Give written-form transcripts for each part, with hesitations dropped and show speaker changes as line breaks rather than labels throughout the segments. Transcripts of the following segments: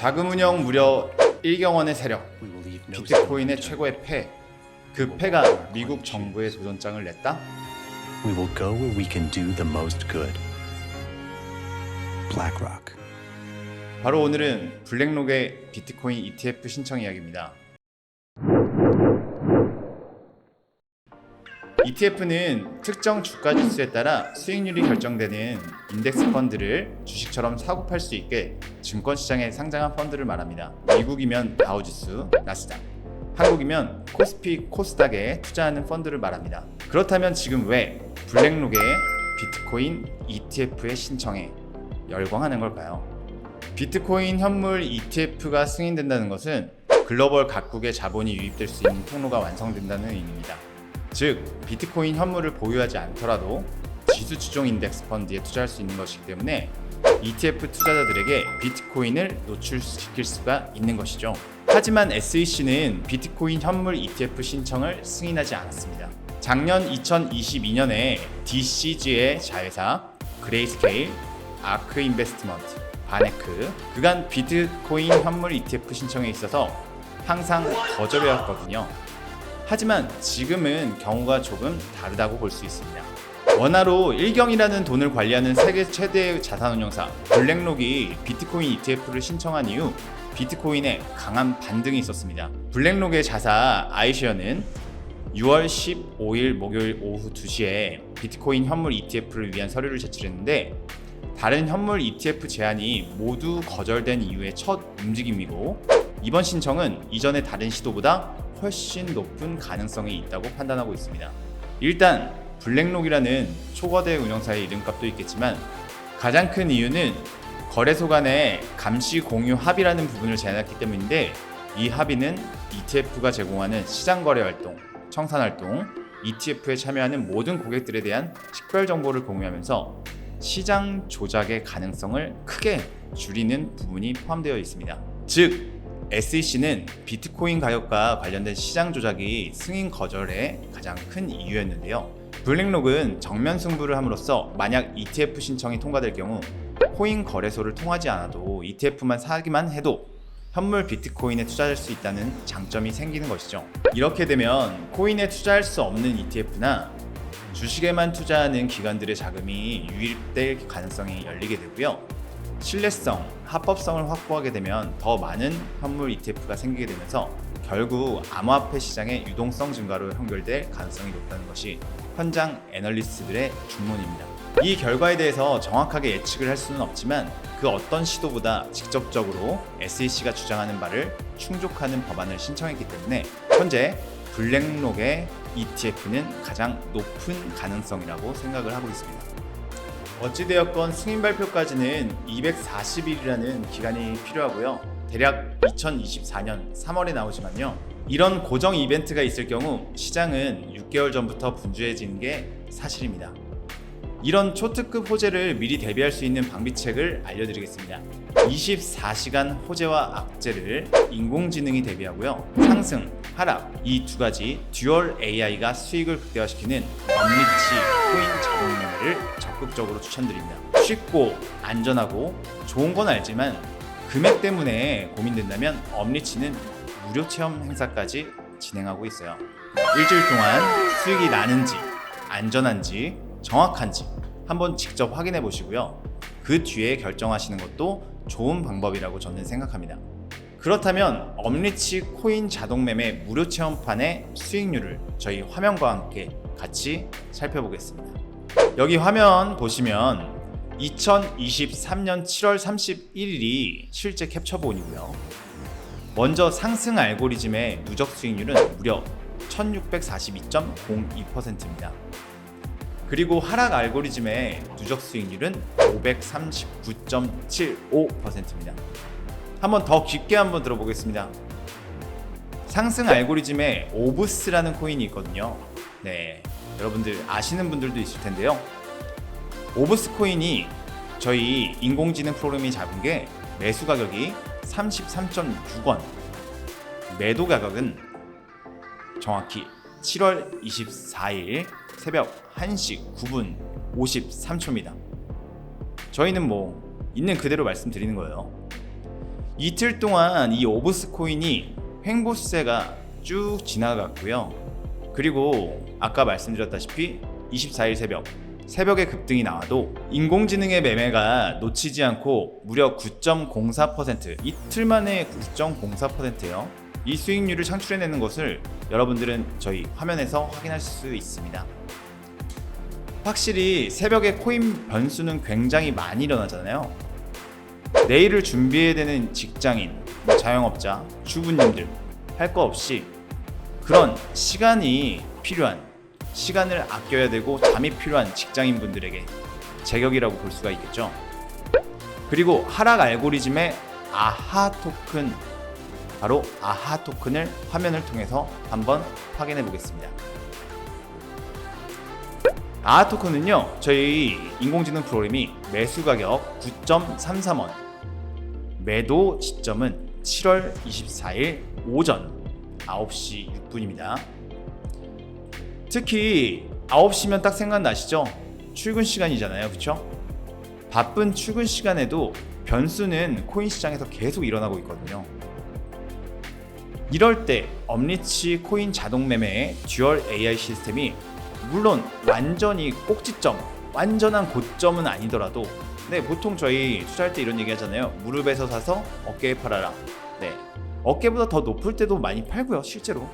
자금 운영 무려 1경 원의 세력, 비트코인의 최고의 패. 그 패가 미국 정부에 도전장을 냈다?
We will go where we can do the most good. BlackRock.
바로 오늘은 블랙록의 비트코인 ETF 신청 이야기입니다. ETF는 특정 주가 지수에 따라 수익률이 결정되는 인덱스 펀드를 주식처럼 사고 팔 수 있게 증권 시장에 상장한 펀드를 말합니다. 미국이면 다우지수, 나스닥, 한국이면 코스피, 코스닥에 투자하는 펀드를 말합니다. 그렇다면 지금 왜 블랙록의 비트코인 ETF에 신청해 열광하는 걸까요? 비트코인 현물 ETF가 승인된다는 것은 글로벌 각국의 자본이 유입될 수 있는 통로가 완성된다는 의미입니다. 즉, 비트코인 현물을 보유하지 않더라도 지수 추종 인덱스 펀드에 투자할 수 있는 것이기 때문에 ETF 투자자들에게 비트코인을 노출시킬 수가 있는 것이죠. 하지만 SEC는 비트코인 현물 ETF 신청을 승인하지 않았습니다. 작년 2022년에 DCG의 자회사, 그레이스케일, 아크 인베스트먼트, 바네크 그간 비트코인 현물 ETF 신청에 있어서 항상 거절해왔거든요. 하지만 지금은 경우가 조금 다르다고 볼 수 있습니다. 원화로 1경이라는 돈을 관리하는 세계 최대의 자산운용사 블랙록이 비트코인 ETF를 신청한 이후 비트코인에 강한 반등이 있었습니다. 블랙록의 자사 아이쉐어는 6월 15일 목요일 오후 2시에 비트코인 현물 ETF를 위한 서류를 제출했는데 다른 현물 ETF 제안이 모두 거절된 이후의 첫 움직임이고 이번 신청은 이전의 다른 시도보다 훨씬 높은 가능성이 있다고 판단하고 있습니다. 일단 블랙록이라는 초거대 운영사의 이름값도 있겠지만 가장 큰 이유는 거래소 간의 감시 공유 합의라는 부분을 제안했기 때문인데 이 합의는 ETF가 제공하는 시장 거래 활동, 청산 활동, ETF에 참여하는 모든 고객들에 대한 식별 정보를 공유하면서 시장 조작의 가능성을 크게 줄이는 부분이 포함되어 있습니다. 즉, SEC는 비트코인 가격과 관련된 시장 조작이 승인 거절의 가장 큰 이유였는데요. 블랙록은 정면 승부를 함으로써 만약 ETF 신청이 통과될 경우 코인 거래소를 통하지 않아도 ETF만 사기만 해도 현물 비트코인에 투자할 수 있다는 장점이 생기는 것이죠. 이렇게 되면 코인에 투자할 수 없는 ETF나 주식에만 투자하는 기관들의 자금이 유입될 가능성이 열리게 되고요. 신뢰성, 합법성을 확보하게 되면 더 많은 현물 ETF가 생기게 되면서 결국 암호화폐 시장의 유동성 증가로 연결될 가능성이 높다는 것이 현장 애널리스트들의 중론입니다. 이 결과에 대해서 정확하게 예측을 할 수는 없지만 그 어떤 시도보다 직접적으로 SEC가 주장하는 바를 충족하는 법안을 신청했기 때문에 현재 블랙록의 ETF는 가장 높은 가능성이라고 생각을 하고 있습니다. 어찌되었건 승인 발표까지는 240일이라는 기간이 필요하고요. 대략 2024년 3월에 나오지만요. 이런 고정 이벤트가 있을 경우 시장은 6개월 전부터 분주해지는 게 사실입니다. 이런 초특급 호재를 미리 대비할 수 있는 방비책을 알려드리겠습니다. 24시간 호재와 악재를 인공지능이 대비하고요. 상승, 하락 이 두 가지 듀얼 AI가 수익을 극대화시키는 엄리치 코인 자동 매매를 적극적으로 추천드립니다. 쉽고 안전하고 좋은 건 알지만 금액 때문에 고민된다면 엄리치는 무료 체험 행사까지 진행하고 있어요. 일주일 동안 수익이 나는지 안전한지 정확한지 한번 직접 확인해 보시고요. 그 뒤에 결정하시는 것도 좋은 방법이라고 저는 생각합니다. 그렇다면 엄리치 코인 자동 매매 무료 체험판의 수익률을 저희 화면과 함께 같이 살펴보겠습니다. 여기 화면 보시면 2023년 7월 31일이 실제 캡처본이고요. 먼저 상승 알고리즘의 누적 수익률은 무려 1642.02%입니다. 그리고 하락 알고리즘의 누적 수익률은 539.75%입니다. 한번 더 깊게 한번 들어보겠습니다. 상승 알고리즘에 오브스라는 코인이 있거든요. 네, 여러분들 아시는 분들도 있을 텐데요. 오브스 코인이 저희 인공지능 프로그램이 잡은 게 매수 가격이 33.6원, 매도 가격은 정확히 7월 24일 새벽 1시 9분 53초입니다. 저희는 있는 그대로 말씀드리는 거예요. 이틀 동안 이 오브스 코인이 횡보세가 쭉 지나갔고요. 그리고 아까 말씀드렸다시피 24일 새벽에 급등이 나와도 인공지능의 매매가 놓치지 않고 무려 9.04%, 이틀 만에 9.04%예요. 이 수익률을 창출해내는 것을 여러분들은 저희 화면에서 확인할 수 있습니다. 확실히 새벽에 코인 변수는 굉장히 많이 일어나잖아요. 내일을 준비해야 되는 직장인, 자영업자, 주부님들 할 거 없이 그런 시간이 필요한, 시간을 아껴야 되고 잠이 필요한 직장인분들에게 제격이라고 볼 수가 있겠죠. 그리고 하락 알고리즘의 아하 토큰, 바로 아하 토큰을 화면을 통해서 한번 확인해 보겠습니다. 아하 토큰은요, 저희 인공지능 프로그램이 매수 가격 9.33원, 매도 시점은 7월 24일 오전 9시 6분입니다. 특히 9시면 딱 생각나시죠? 출근 시간이잖아요, 그쵸? 바쁜 출근 시간에도 변수는 코인 시장에서 계속 일어나고 있거든요. 이럴 때 엄리치 코인 자동 매매의 듀얼 AI 시스템이 물론 완전히 꼭지점, 완전한 고점은 아니더라도, 네, 보통 저희 투자할 때 이런 얘기 하잖아요. 무릎에서 사서 어깨에 팔아라. 네, 어깨보다 더 높을 때도 많이 팔고요, 실제로.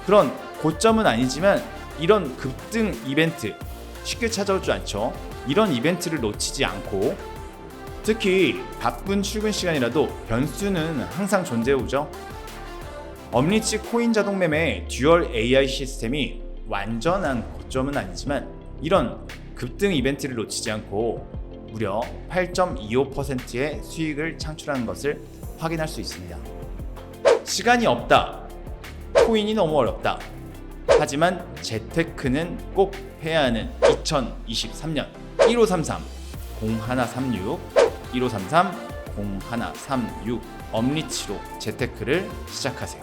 그런 고점은 아니지만 이런 급등 이벤트 쉽게 찾아올 줄 않죠. 이런 이벤트를 놓치지 않고, 특히 바쁜 출근 시간이라도 변수는 항상 존재해오죠. 엄리치 코인 자동 매매의 듀얼 AI 시스템이 완전한 고점은 아니지만 이런 급등 이벤트를 놓치지 않고 무려 8.25%의 수익을 창출하는 것을 확인할 수 있습니다. 시간이 없다, 코인이 너무 어렵다, 하지만 재테크는 꼭 해야 하는 2023년 1533 0136 1533 0136 엄리치로 재테크를 시작하세요.